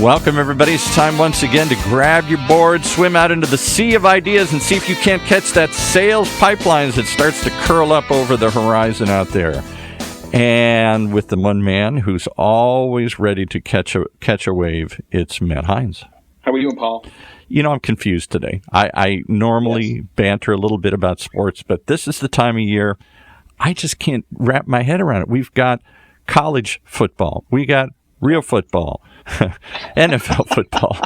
Welcome, everybody. It's time once again to grab your board, swim out into the sea of ideas, and see if you can't catch that sales pipeline as it starts to curl up over the horizon out there. And with the one man who's always ready to catch a wave, it's Matt Hines. How are you doing, Paul? You know, I'm confused today. I normally banter a little bit about sports, but this is the time of year I just can't wrap my head around it. We've got college football. We got real football. NFL football.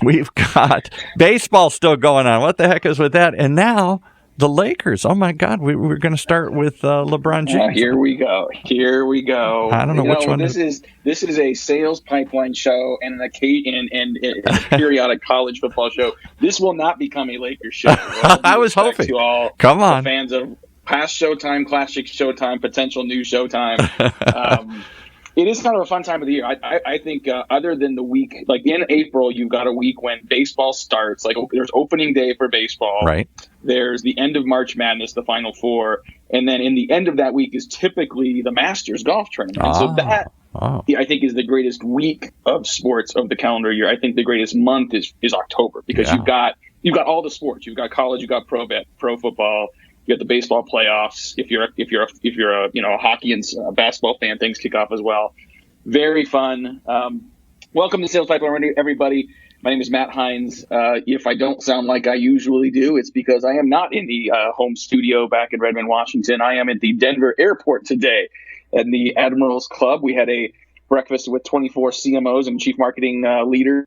We've got baseball still going on. What the heck is with that? And now the Lakers. Oh, my God. We're going to start with LeBron James. Here we go. I don't know which one. This is a sales pipeline show and a periodic college football show. This will not become a Lakers show. I was hoping. To all Come on. Fans of past Showtime, classic Showtime, potential new Showtime. It is kind of a fun time of the year. I think other than the week, like in April, you've got a week when baseball starts. Like there's opening day for baseball. Right. There's the end of March Madness, the Final Four. And then in the end of that week is typically the Masters golf tournament. And so that, I think, is the greatest week of sports of the calendar year. I think the greatest month is October because you've got all the sports. You've got college, you've got pro football. You got the baseball playoffs. If you're a hockey and basketball fan, things kick off as well. Very fun. Welcome to Sales Pipeline, everybody. My name is Matt Hines. If I don't sound like I usually do, it's because I am not in the home studio back in Redmond, Washington. I am at the Denver airport today at the Admirals Club. We had a breakfast with 24 CMOs and chief marketing leaders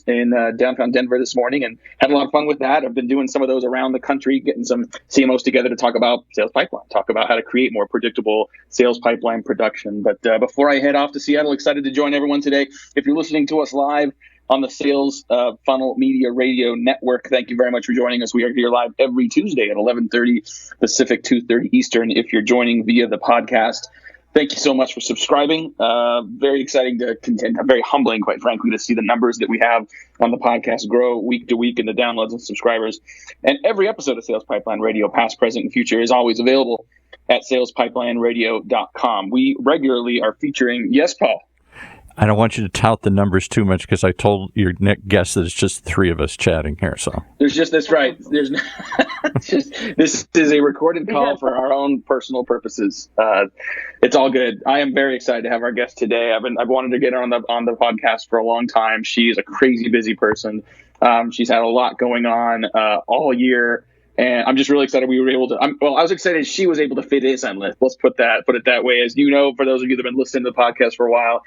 in downtown Denver this morning and had a lot of fun with that. I've been doing some of those around the country, getting some CMOs together to talk about sales pipeline, talk about how to create more predictable sales pipeline production. But before I head off to Seattle, excited to join everyone today. If you're listening to us live on the Sales Funnel Media Radio Network, thank you very much for joining us. We are here live every Tuesday at 11:30 Pacific, 2:30 Eastern. If you're joining via the podcast, thank you so much for subscribing. Very exciting to continue, very humbling, quite frankly, to see the numbers that we have on the podcast grow week to week and the downloads and subscribers. And every episode of Sales Pipeline Radio, past, present, and future, is always available at salespipelineradio.com. We regularly are featuring, yes, Paul? I don't want you to tout the numbers too much because I told your guest that it's just three of us chatting here. So that's right. This is a recorded call for our own personal purposes. It's all good. I am very excited to have our guest today. I've wanted to get her on the podcast for a long time. She is a crazy busy person. She's had a lot going on all year. And I'm just really excited we were able to. I was excited she was able to fit in on list. Let's put it that way. As you know, for those of you that have been listening to the podcast for a while,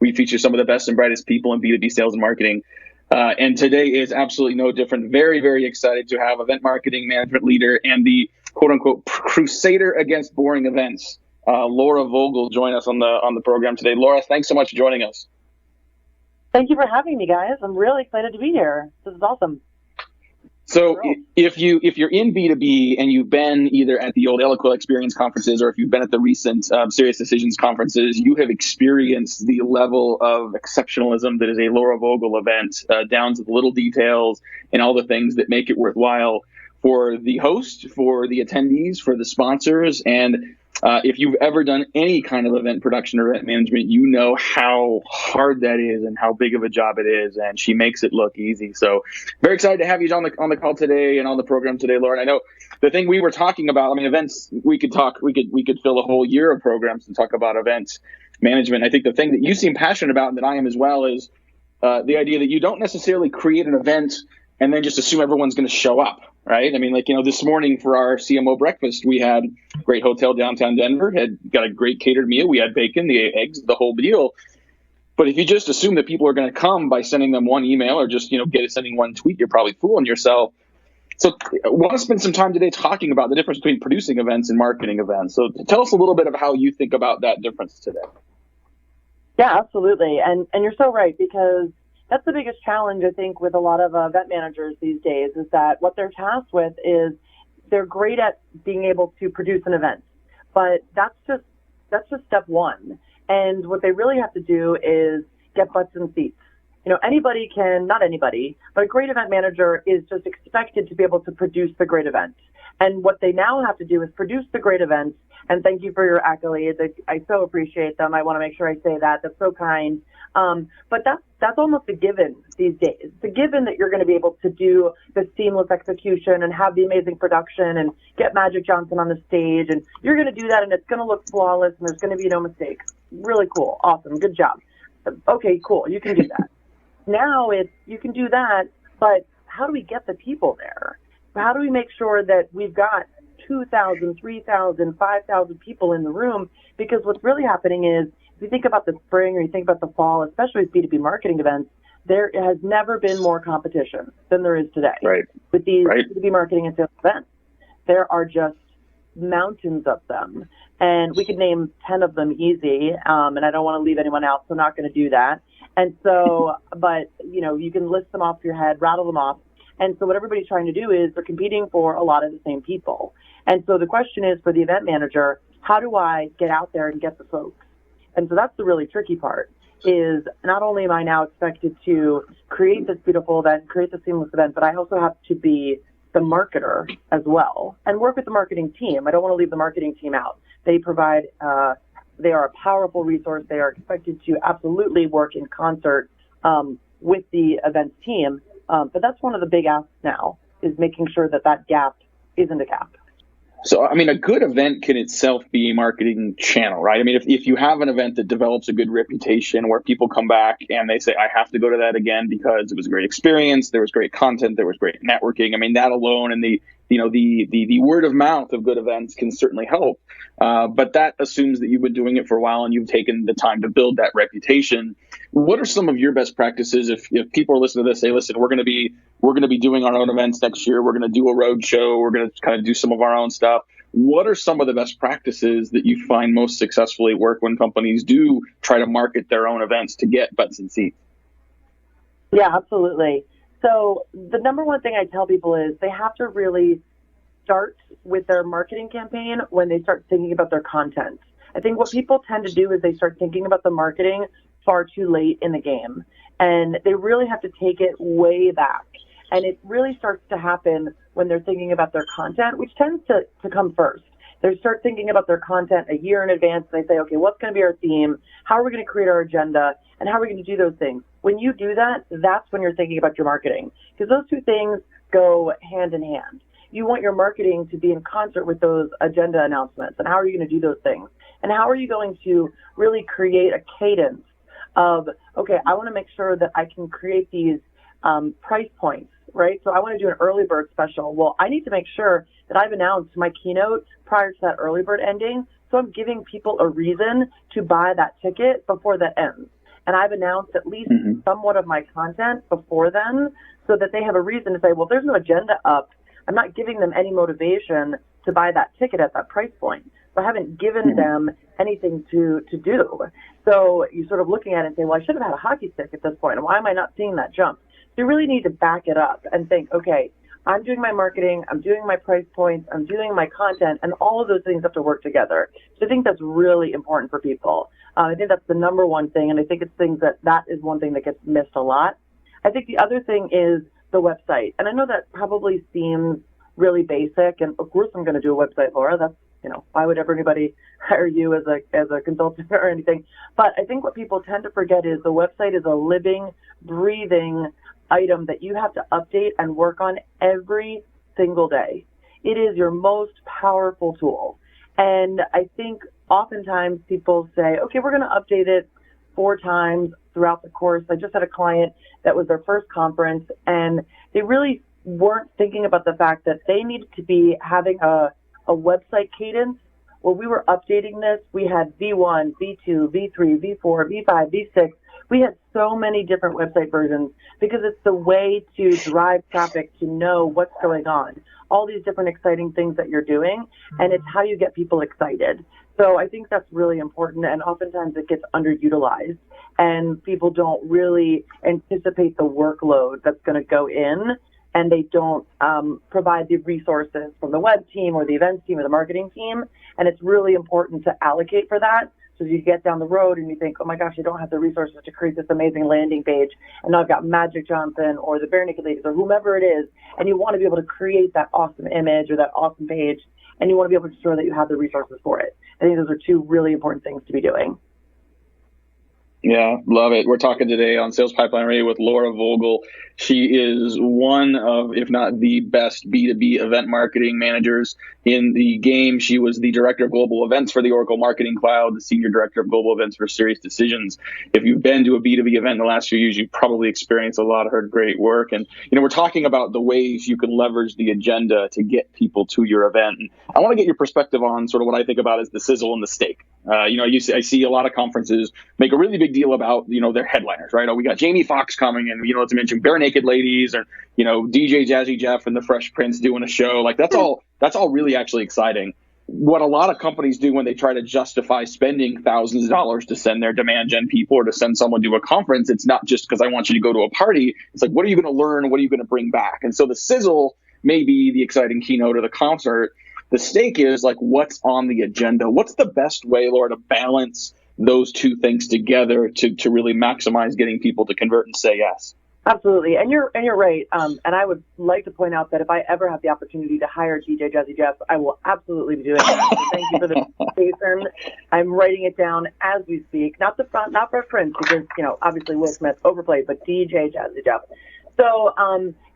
we feature some of the best and brightest people in B2B sales and marketing. And today is absolutely no different. Very, very excited to have event marketing management leader and the quote unquote crusader against boring events, Laura Vogel, join us on the program today. Laura, thanks so much for joining us. Thank you for having me, guys. I'm really excited to be here. This is awesome. So if you're in B2B and you've been either at the old Eloquent Experience conferences or if you've been at the recent Serious Decisions conferences, you have experienced the level of exceptionalism that is a Laura Vogel event, down to the little details and all the things that make it worthwhile for the host, for the attendees, for the sponsors. And if you've ever done any kind of event production or event management, you know how hard that is and how big of a job it is. And she makes it look easy. So very excited to have you on the call today and on the program today, Laura. And I know the thing we were talking about, I mean, events, we could fill a whole year of programs to talk about events management. I think the thing that you seem passionate about and that I am as well is the idea that you don't necessarily create an event and then just assume everyone's going to show up, right? I mean, this morning for our CMO breakfast, we had a great hotel downtown Denver, had got a great catered meal. We had bacon, the eggs, the whole deal. But if you just assume that people are going to come by sending them one email or just, sending one tweet, you're probably fooling yourself. So I want to spend some time today talking about the difference between producing events and marketing events. So tell us a little bit of how you think about that difference today. Yeah, absolutely. And you're so right, because that's the biggest challenge, I think, with a lot of event managers these days, is that what they're tasked with is they're great at being able to produce an event, but that's just step one. And what they really have to do is get butts in seats. Anybody can, not anybody, but a great event manager is just expected to be able to produce the great event. And what they now have to do is produce the great events. And thank you for your accolades. I so appreciate them. I want to make sure I say that. That's so kind. But that's almost a given these days. It's a given that you're going to be able to do the seamless execution and have the amazing production and get Magic Johnson on the stage. And you're going to do that, and it's going to look flawless, and there's going to be no mistakes. Really cool. Awesome. Good job. Okay, cool. You can do that. Now you can do that, but how do we get the people there? How do we make sure that we've got 2,000, 3,000, 5,000 people in the room? Because what's really happening is, if you think about the spring or you think about the fall, especially with B2B marketing events, there has never been more competition than there is today. Right. With these B2B marketing and sales events. There are just mountains of them. And we could name 10 of them easy, and I don't want to leave anyone out, so I'm not going to do that. And so, but, you can list them off your head, rattle them off. And so what everybody's trying to do is they're competing for a lot of the same people. And so the question is, for the event manager, how do I get out there and get the folks? And so that's the really tricky part, is not only am I now expected to create this beautiful event, create the seamless event, but I also have to be the marketer as well and work with the marketing team. I don't want to leave the marketing team out. They provide, they are a powerful resource. They are expected to absolutely work in concert with the events team. But that's one of the big asks now, is making sure that gap isn't a gap. So, a good event can itself be a marketing channel, right? If you have an event that develops a good reputation where people come back and they say, I have to go to that again because it was a great experience, there was great content, there was great networking. That alone and the word of mouth of good events can certainly help. But that assumes that you've been doing it for a while and you've taken the time to build that reputation. What are some of your best practices if people are listening to this, say, listen, we're going to be doing our own events next year. We're going to do a road show. We're going to kind of do some of our own stuff. What are some of the best practices that you find most successfully work when companies do try to market their own events to get butts in seats? Yeah, absolutely. So the number one thing I tell people is they have to really start with their marketing campaign when they start thinking about their content. I think what people tend to do is they start thinking about the marketing far too late in the game. And they really have to take it way back. And it really starts to happen when they're thinking about their content, which tends to come first. They start thinking about their content a year in advance. And they say, okay, what's going to be our theme? How are we going to create our agenda? And how are we going to do those things? When you do that, that's when you're thinking about your marketing, because those two things go hand in hand. You want your marketing to be in concert with those agenda announcements. And how are you going to do those things? And how are you going to really create a cadence of, okay, I want to make sure that I can create these price points, right? So I want to do an early bird special. Well, I need to make sure that I've announced my keynote prior to that early bird ending. So I'm giving people a reason to buy that ticket before that ends. And I've announced at least somewhat of my content before then so that they have a reason to say, well, there's no agenda up. I'm not giving them any motivation to buy that ticket at that price point. So I haven't given them anything to do. So you're sort of looking at it and saying, well, I should have had a hockey stick at this point. And why am I not seeing that jump? So you really need to back it up and think, okay, I'm doing my marketing, I'm doing my price points, I'm doing my content, and all of those things have to work together. So I think that's really important for people. I think that's the number one thing, and I think it's things that is one thing that gets missed a lot. I think the other thing is the website. And I know that probably seems really basic, and of course I'm going to do a website, Laura. That's, why would ever anybody hire you as a consultant or anything? But I think what people tend to forget is the website is a living, breathing item that you have to update and work on every single day. It is your most powerful tool. And I think oftentimes people say, okay, we're going to update it 4 times throughout the course. I just had a client that was their first conference, and they really weren't thinking about the fact that they needed to be having a website cadence where we were updating this. We had V1, V2, V3, V4, V5, V6. We had so many different website versions because it's the way to drive traffic to know what's going on, all these different exciting things that you're doing, and it's how you get people excited. So I think that's really important, and oftentimes it gets underutilized, and people don't really anticipate the workload that's going to go in, and they don't provide the resources from the web team or the events team or the marketing team, and it's really important to allocate for that So you get down the road and you think, oh my gosh, I don't have the resources to create this amazing landing page. And now I've got Magic Johnson or the Bare Naked Ladies or whomever it is. And you want to be able to create that awesome image or that awesome page. And you want to be able to ensure that you have the resources for it. I think those are two really important things to be doing. Yeah, love it. We're talking today on Sales Pipeline Radio with Laura Vogel. She is one of, if not the best B2B event marketing managers in the game. She was the director of global events for the Oracle Marketing Cloud, the senior director of global events for Serious Decisions. If you've been to a B2B event in the last few years, you've probably experienced a lot of her great work. And, we're talking about the ways you can leverage the agenda to get people to your event. And I want to get your perspective on sort of what I think about as the sizzle and the steak. I see a lot of conferences make a really big deal about, their headliners, right? Oh, we got Jamie Foxx coming and, let's mention Bare Naked Ladies or, DJ Jazzy Jeff and the Fresh Prince doing a show. Like that's all really actually exciting. What a lot of companies do when they try to justify spending thousands of dollars to send their demand gen people or to send someone to a conference, it's not just because I want you to go to a party. It's like, what are you going to learn? What are you going to bring back? And so the sizzle may be the exciting keynote of the concert. The stake is like, what's on the agenda? What's the best way, Laura, to balance those two things together to really maximize getting people to convert and say yes? Absolutely. And you're right. And I would like to point out that if I ever have the opportunity to hire DJ Jazzy Jeff, I will absolutely be doing that. So thank you for the invitation. I'm writing it down as we speak. Not for Prince, because, obviously Will Smith overplayed, but DJ Jazzy Jeff. So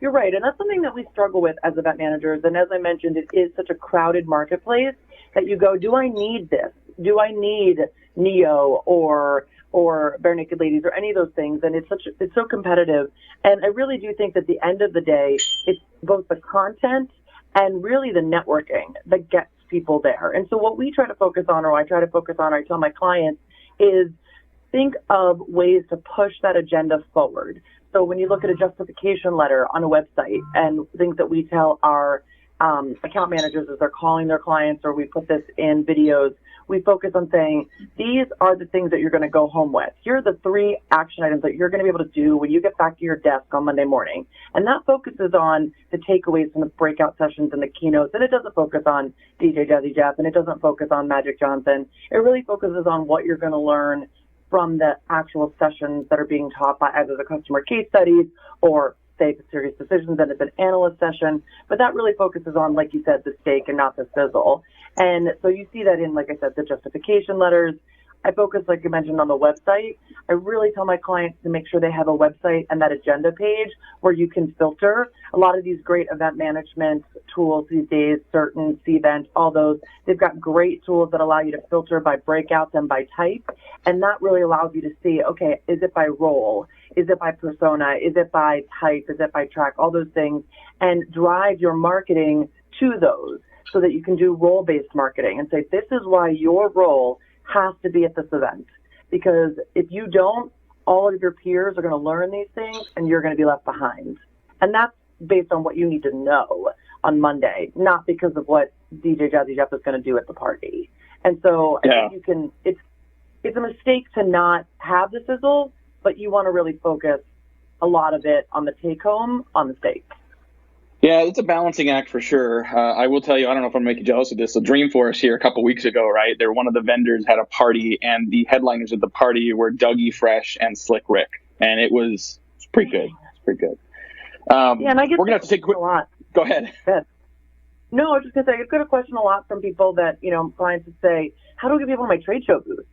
you're right. And that's something that we struggle with as event managers. And as I mentioned, it is such a crowded marketplace that you go, do I need this? Do I need Neo or Bare Naked Ladies or any of those things? And it's so competitive. And I really do think that at the end of the day, it's both the content and really the networking that gets people there. And so what we try to focus on, or I try to focus on, or I tell my clients, is think of ways to push that agenda forward. So when you look at a justification letter on a website and things that we tell our account managers as they're calling their clients, or we put this in videos, we focus on saying, these are the things that you're going to go home with. Here are the 3 action items that you're going to be able to do when you get back to your desk on Monday morning. And that focuses on the takeaways from the breakout sessions and the keynotes. And it doesn't focus on DJ Jazzy Jeff, and it doesn't focus on Magic Johnson. It really focuses on what you're going to learn from the actual sessions that are being taught by either the customer case studies or, say, the Serious Decisions, and it's an analyst session. But that really focuses on, like you said, the steak and not the sizzle. And so you see that in, like I said, the justification letters. I focus, like you mentioned, on the website. I really tell my clients to make sure they have a website and that agenda page where you can filter. A lot of these great event management tools these days, Certain, Cvent, all those, they've got great tools that allow you to filter by breakouts and by type. And that really allows you to see, okay, is it by role? Is it by persona? Is it by type? Is it by track? All those things. And drive your marketing to those so that you can do role-based marketing and say, this is why your role has to be at this event. Because if you don't, all of your peers are going to learn these things and you're going to be left behind. And that's based on what you need to know on Monday, not because of what DJ Jazzy Jeff is going to do at the party. And so I think you can, it's a mistake to not have the sizzle, but you want to really focus a lot of it on the take home, on the steak. Yeah, it's a balancing act for sure. I will tell you, I don't know if I'm making you jealous of this. So Dreamforce here a couple weeks ago, right? They're one of the vendors had a party, and the headliners at the party were Dougie Fresh and Slick Rick, and it's pretty good. It's pretty good. And I get we're gonna have to take a quick. A lot. Go ahead. No, I was just gonna say I get a question a lot from people that clients would say, "How do I get people to my trade show booth?"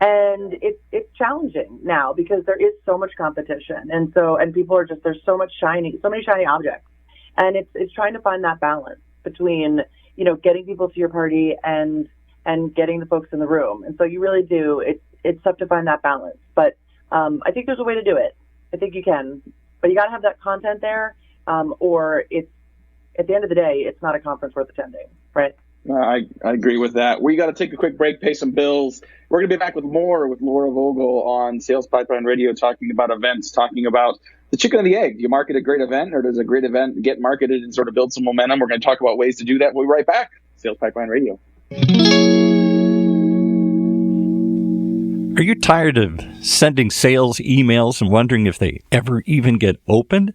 And it's challenging now because there is so much competition, and people are just there's so many shiny objects. And it's trying to find that balance between, getting people to your party and getting the folks in the room. And so you really do. It's tough to find that balance. But I think there's a way to do it. I think you can. But you got to have that content there, or it's at the end of the day, it's not a conference worth attending, right? I agree with that. We got to take a quick break, pay some bills. We're going to be back with more with Laura Vogel on Sales Pipeline Radio, talking about events, talking about the chicken and the egg. Do you market a great event, or does a great event get marketed and sort of build some momentum? We're going to talk about ways to do that. We'll be right back. Sales Pipeline Radio. Are you tired of sending sales emails and wondering if they ever even get opened?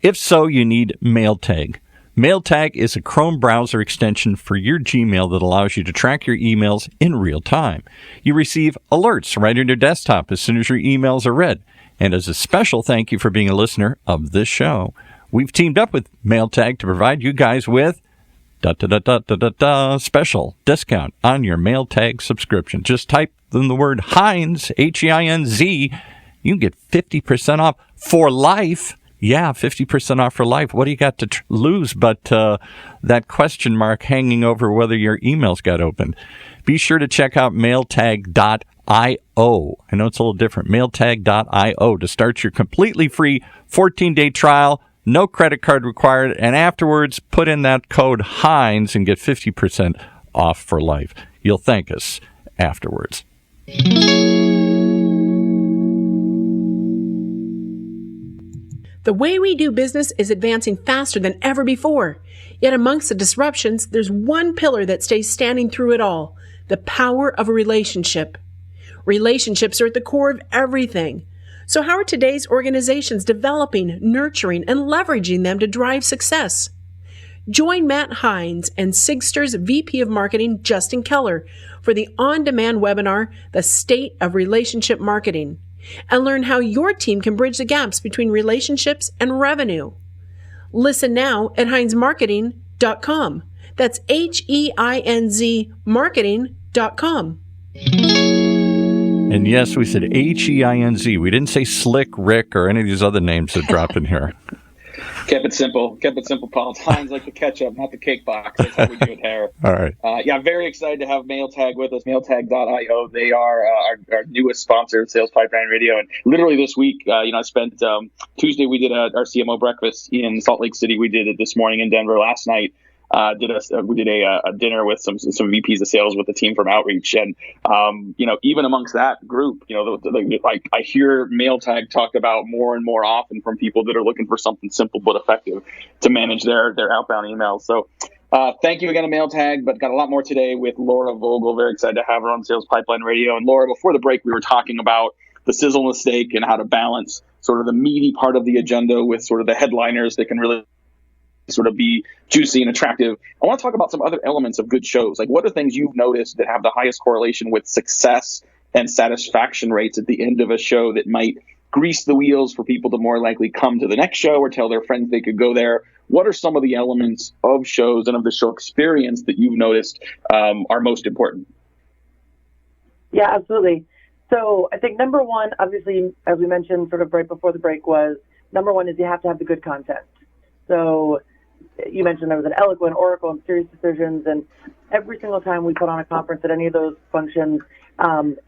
If so, you need MailTag. MailTag is a Chrome browser extension for your Gmail that allows you to track your emails in real time. You receive alerts right on your desktop as soon as your emails are read. And as a special thank you for being a listener of this show, we've teamed up with MailTag to provide you guys with special discount on your MailTag subscription. Just type in the word Heinz, H-E-I-N-Z. You can get 50% off for life. Yeah, 50% off for life. What do you got to lose but that question mark hanging over whether your emails got opened? Be sure to check out mailtag.io. I know it's a little different. Mailtag.io to start your completely free 14-day trial. No credit card required. And afterwards, put in that code Heinz and get 50% off for life. You'll thank us afterwards. The way we do business is advancing faster than ever before. Yet amongst the disruptions, there's one pillar that stays standing through it all: the power of a relationship. Relationships are at the core of everything. So how are today's organizations developing, nurturing, and leveraging them to drive success? Join Matt Hines and Sigster's VP of Marketing, Justin Keller, for the on-demand webinar, The State of Relationship Marketing, and learn how your team can bridge the gaps between relationships and revenue. Listen now at HeinzMarketing.com. That's HEINZ marketing.com. And yes, we said H-E-I-N-Z. We didn't say Slick, Rick, or any of these other names that drop in here. Kept it simple, Paul. It's Heinz like the ketchup, not the cake box. That's how we do it here. All right. Yeah, very excited to have MailTag with us, mailtag.io. They are our newest sponsor of Sales Pipeline Radio. And literally this week, I spent Tuesday, we did our CMO breakfast in Salt Lake City. We did it this morning in Denver. Last night, we did a dinner with some VPs of sales with the team from Outreach. And, even amongst that group, I hear MailTag talked about more and more often from people that are looking for something simple but effective to manage their outbound emails. So thank you again to MailTag, but got a lot more today with Laura Vogel. Very excited to have her on Sales Pipeline Radio. And Laura, before the break, we were talking about the sizzle and the steak and how to balance sort of the meaty part of the agenda with sort of the headliners that can really sort of be juicy and attractive. I want to talk about some other elements of good shows. Like, what are things you've noticed that have the highest correlation with success and satisfaction rates at the end of a show that might grease the wheels for people to more likely come to the next show or tell their friends they could go there? What are some of the elements of shows and of the show experience that you've noticed are most important? Yeah, absolutely. So I think number one, obviously, as we mentioned sort of right before the break, was number one is you have to have the good content. So you mentioned there was an Eloquent, Oracle, and Serious Decisions, and every single time we put on a conference at any of those functions,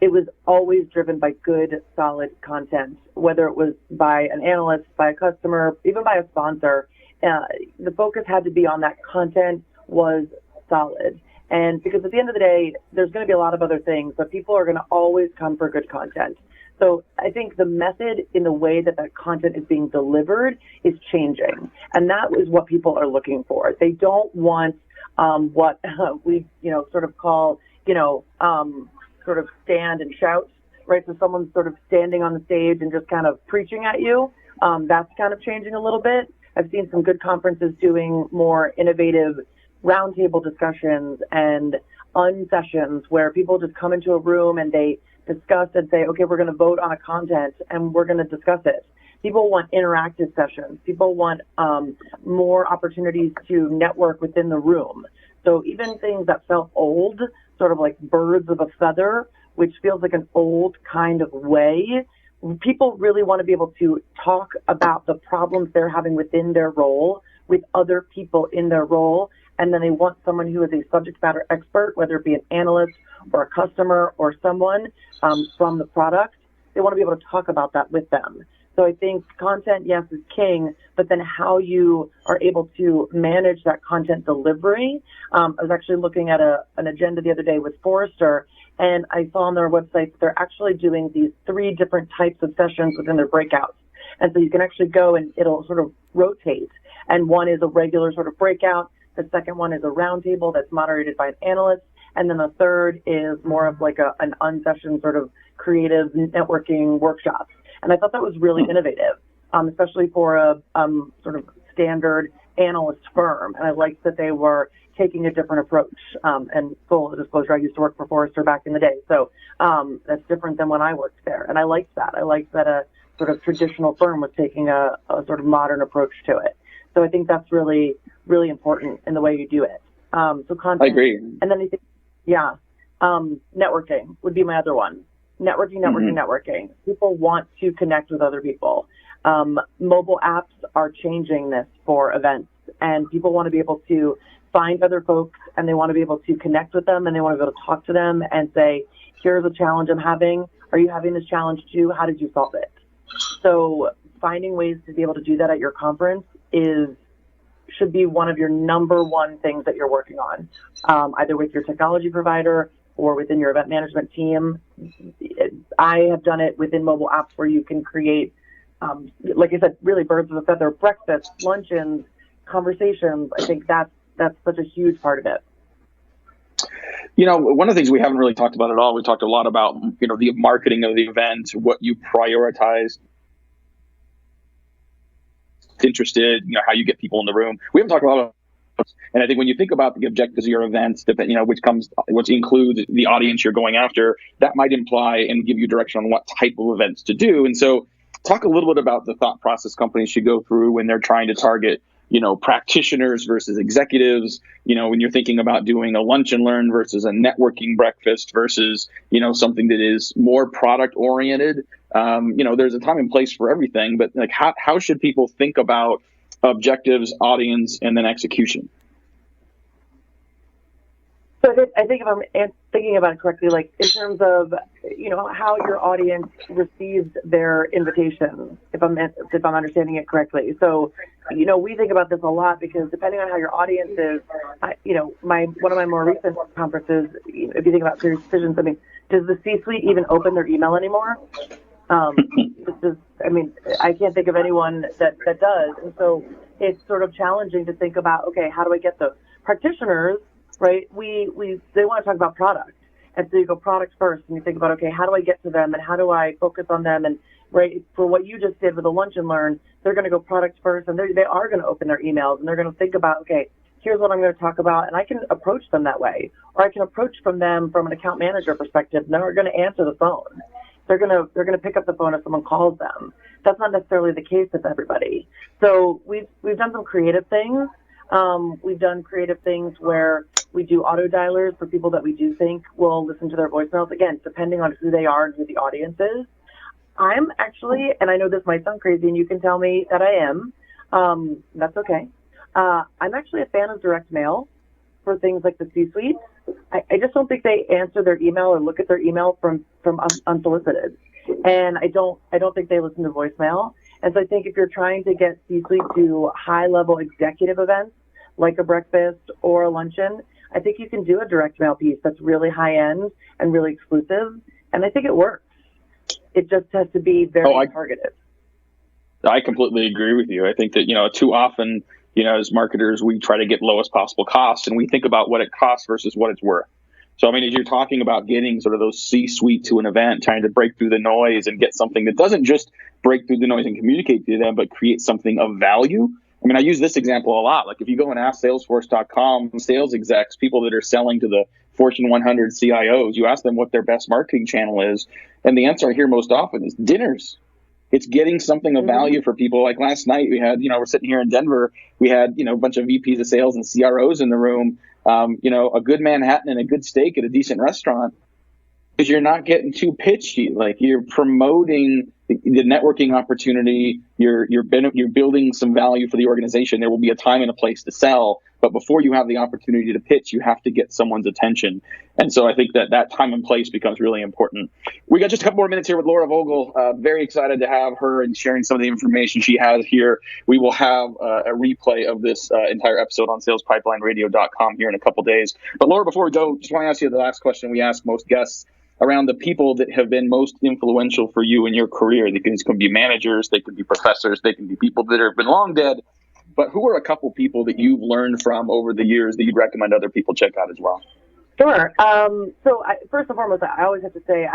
it was always driven by good, solid content, whether it was by an analyst, by a customer, even by a sponsor. The focus had to be on that content was solid. And because at the end of the day, there's going to be a lot of other things, but people are going to always come for good content. So I think the method in the way that that content is being delivered is changing. And that is what people are looking for. They don't want what we, sort of call, sort of stand and shout, right? So someone's sort of standing on the stage and just kind of preaching at you. That's kind of changing a little bit. I've seen some good conferences doing more innovative roundtable discussions and unsessions where people just come into a room and they discuss and say, okay, we're going to vote on a content and we're going to discuss it. People want interactive sessions. People want more opportunities to network within the room. So even things that felt old, sort of like birds of a feather, which feels like an old kind of way, people really want to be able to talk about the problems they're having within their role with other people in their role. And then they want someone who is a subject matter expert, whether it be an analyst or a customer or someone from the product. They want to be able to talk about that with them. So I think content, yes, is king, but then how you are able to manage that content delivery. I was actually looking at an agenda the other day with Forrester, and I saw on their website that they're actually doing these 3 different types of sessions within their breakouts. And so you can actually go and it'll sort of rotate. And one is a regular sort of breakout. The second one is a roundtable that's moderated by an analyst. And then the third is more of like an unsession sort of creative networking workshop. And I thought that was really innovative, especially for a sort of standard analyst firm, and I liked that they were taking a different approach. And full disclosure, I used to work for Forrester back in the day, so that's different than when I worked there, and I liked that. I liked that a sort of traditional firm was taking a sort of modern approach to it. So I think that's really, really important in the way you do it. So content. I agree. And then I think, networking would be my other one. Networking. People want to connect with other people. Mobile apps are changing this for events, and people want to be able to find other folks, and they want to be able to connect with them, and they want to be able to talk to them and say, here's a challenge I'm having. Are you having this challenge too? How did you solve it? So finding ways to be able to do that at your conference should be one of your number one things that you're working on, either with your technology provider or within your event management team. I have done it within mobile apps where you can create, like I said, really birds of a feather, breakfast, luncheons, conversations. I think that's such a huge part of it. One of the things we haven't really talked about at all, we talked a lot about, the marketing of the event, what you prioritize, interested, how you get people in the room. We haven't talked about it. And I think when you think about the objectives of your events, which includes the audience you're going after, that might imply and give you direction on what type of events to do. And so talk a little bit about the thought process companies should go through when they're trying to target practitioners versus executives, when you're thinking about doing a lunch and learn versus a networking breakfast versus, something that is more product oriented. There's a time and place for everything, but like how should people think about objectives, audience, and then execution? So I think if I'm thinking about it correctly, like in terms of, how your audience receives their invitation, if I'm understanding it correctly. So, we think about this a lot because depending on how your audience is, one of my more recent conferences, if you think about serious decisions, does the C-suite even open their email anymore? I can't think of anyone that does. And so it's sort of challenging to think about, okay, how do I get those practitioners, right? They want to talk about product. And so you go product first and you think about, okay, how do I get to them and how do I focus on them? And right, for what you just did with the lunch and learn, they're going to go product first and they are going to open their emails and they're going to think about, okay, here's what I'm going to talk about. And I can approach them that way, or I can approach them from an account manager perspective. And they're going to answer the phone. They're going to pick up the phone if someone calls them. That's not necessarily the case with everybody. So we've done some creative things. We've done creative things where we do auto dialers for people that we do think will listen to their voicemails. Again, depending on who they are and who the audience is. I'm actually, and I know this might sound crazy and you can tell me that I am, that's okay. I'm actually a fan of direct mail for things like the C-suite. I just don't think they answer their email or look at their email from unsolicited. And I don't think they listen to voicemail. And so I think if you're trying to get C-suite to high-level executive events, like a breakfast or a luncheon, I think you can do a direct mail piece that's really high-end and really exclusive. And I think it works. It just has to be very targeted. I completely agree with you. I think that, too often, as marketers, we try to get lowest possible cost and we think about what it costs versus what it's worth. So, as you're talking about getting sort of those C-suite to an event, trying to break through the noise and get something that doesn't just break through the noise and communicate to them, but create something of value. I use this example a lot. Like if you go and ask Salesforce.com sales execs, people that are selling to the Fortune 100 CIOs, you ask them what their best marketing channel is. And the answer I hear most often is dinners. It's getting something of value for people. Like last night we had, we're sitting here in Denver, we had, a bunch of VPs of sales and CROs in the room, a good Manhattan and a good steak at a decent restaurant. Because you're not getting too pitchy. Like you're promoting the networking opportunity. You're building some value for the organization. There will be a time and a place to sell, but before you have the opportunity to pitch, you have to get someone's attention. And so I think that time and place becomes really important. We got just a couple more minutes here with Laura Vogel. Very excited to have her and sharing some of the information she has here. We will have a replay of this entire episode on salespipelineradio.com here in a couple days. But Laura, before we go, just want to ask you the last question we ask most guests around the people that have been most influential for you in your career. These can be managers, they could be professors, they can be people that have been long dead. But who are a couple people that you've learned from over the years that you'd recommend other people check out as well? Sure. First and foremost, I always have to say,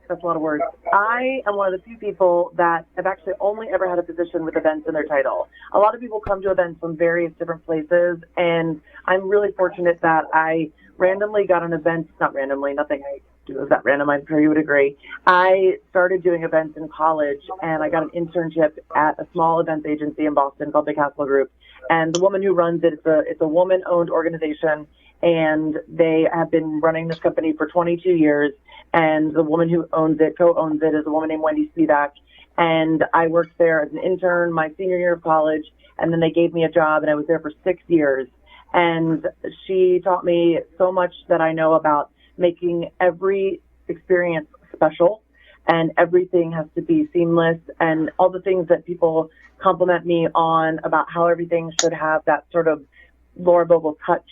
that's a lot of words. I am one of the few people that have actually only ever had a position with events in their title. A lot of people come to events from various different places, and I'm really fortunate that I randomly got an event, not randomly, nothing I do is that random, I'm sure you would agree. I started doing events in college, and I got an internship at a small events agency in Boston called the Castle Group. And the woman who runs it, it's a woman-owned organization, and they have been running this company for 22 years. And the woman who co-owns it, is a woman named Wendy Spivak. And I worked there as an intern my senior year of college, and then they gave me a job, and I was there for 6 years. And she taught me so much that I know about making every experience special, and everything has to be seamless, and all the things that people compliment me on about how everything should have that sort of Laura Vogel touch,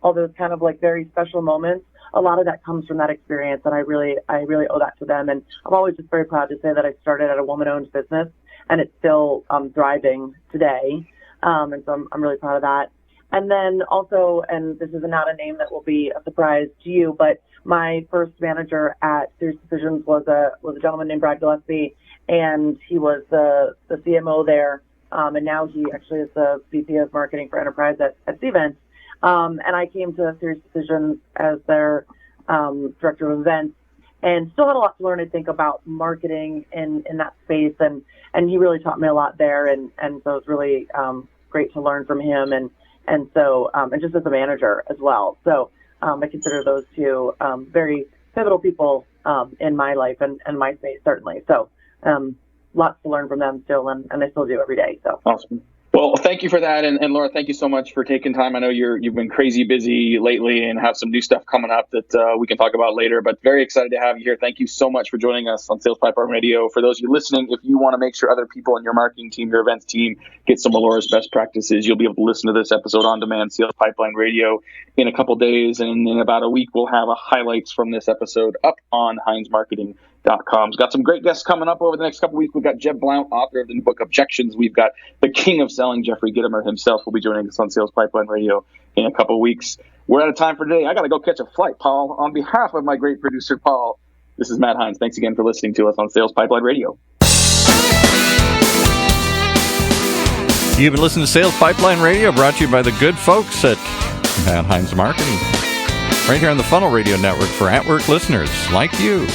all those kind of like very special moments. A lot of that comes from that experience, and I really owe that to them. And I'm always just very proud to say that I started at a woman-owned business, and it's still thriving today. And so I'm really proud of that. And then also, and this is not a name that will be a surprise to you, but my first manager at Serious Decisions was a gentleman named Brad Gillespie, and he was the CMO there, and now he actually is the VP of Marketing for Enterprise at Cvent. And I came to Serious Decisions as their director of events, and still had a lot to learn, I think, about marketing in that space, and he really taught me a lot there, and so it was really great to learn from him, and so just as a manager as well. So I consider those two very pivotal people in my life and my space, certainly. So lots to learn from them still, and I still do every day. So awesome. Well, thank you for that. And Laura, thank you so much for taking time. I know you've been crazy busy lately and have some new stuff coming up that we can talk about later, but very excited to have you here. Thank you so much for joining us on Sales Pipeline Radio. For those of you listening, if you want to make sure other people in your marketing team, your events team, get some of Laura's best practices, you'll be able to listen to this episode on demand, Sales Pipeline Radio, in a couple days. And in about a week, we'll have highlights from this episode up on HeinzMarketing.com. We've got some great guests coming up over the next couple of weeks. We've got Jeb Blount, author of the new book Objections. We've got the king of selling, Jeffrey Gitomer himself, will be joining us on Sales Pipeline Radio in a couple of weeks. We're out of time for today. I got to go catch a flight, Paul. On behalf of my great producer, Paul, this is Matt Heinz. Thanks again for listening to us on Sales Pipeline Radio. You've been listening to Sales Pipeline Radio, brought to you by the good folks at Matt Heinz Marketing, right here on the Funnel Radio Network for at-work listeners like you.